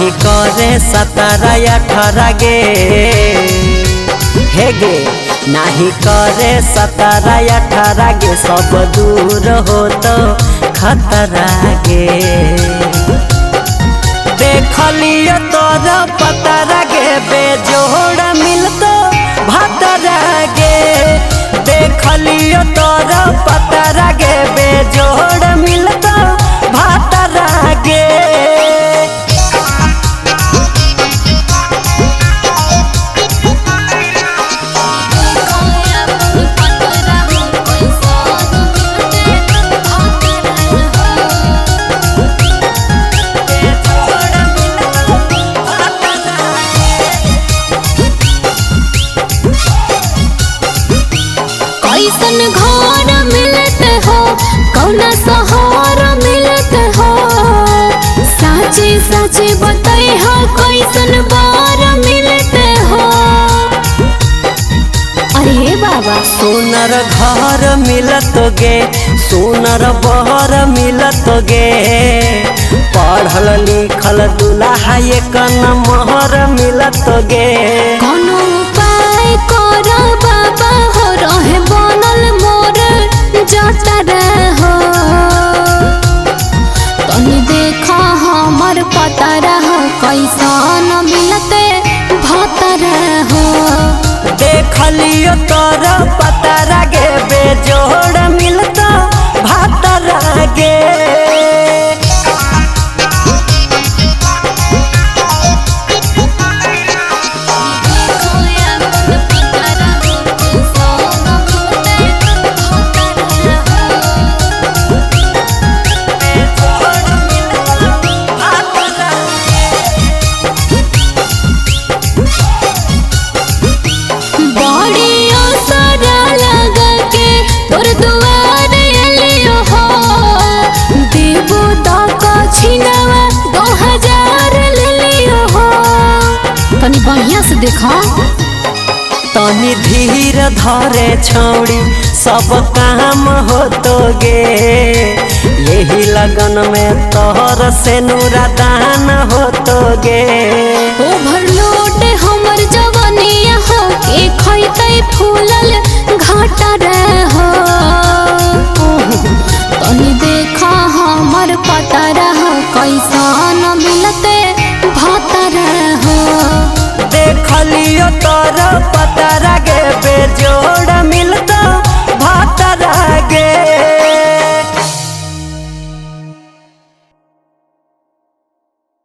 नहीं करे 17 18 गे हे गे नहीं करे 17 18 गे सब दूर हो तो खतरा गे देख लियो तोर पतरा गे बेजोड़ मिलतो भतरा गे देख लियो तोर पतरा गे बेजोड़ मिलतो भतरा गे कैसन घर मिलते हो कौना शहर मिलते हो साचे साचे बताए हो कैसन बार मिलते हो। अरे बाबा सुनर घर मिलत गे सुनर बहर मिलत गे पढ़ल लिखल दुल्हा एक नंबर मिलत गे कोनो उपाय करो बाबा हो रहे बनल मोर जतरा हो तनी देखा हमर पतरा हो कैसन मिलते भतरा हो देख लियो तोर पतरा गे बेजोड़ मिलता भतरा गे तनी बढ़िया से देखा तनी धीर धरे छौड़ी सब काम हो तो गे यही लगन में तोहर से नूरा दान हो तो गे ओवरलोड हमर जवानिया हो के खैते फूलल घाटा रे हो तनी देखा हमर पतरा हो कैसन मिलते भतरा हो देख लियो तोर पतरा गे बेजोड़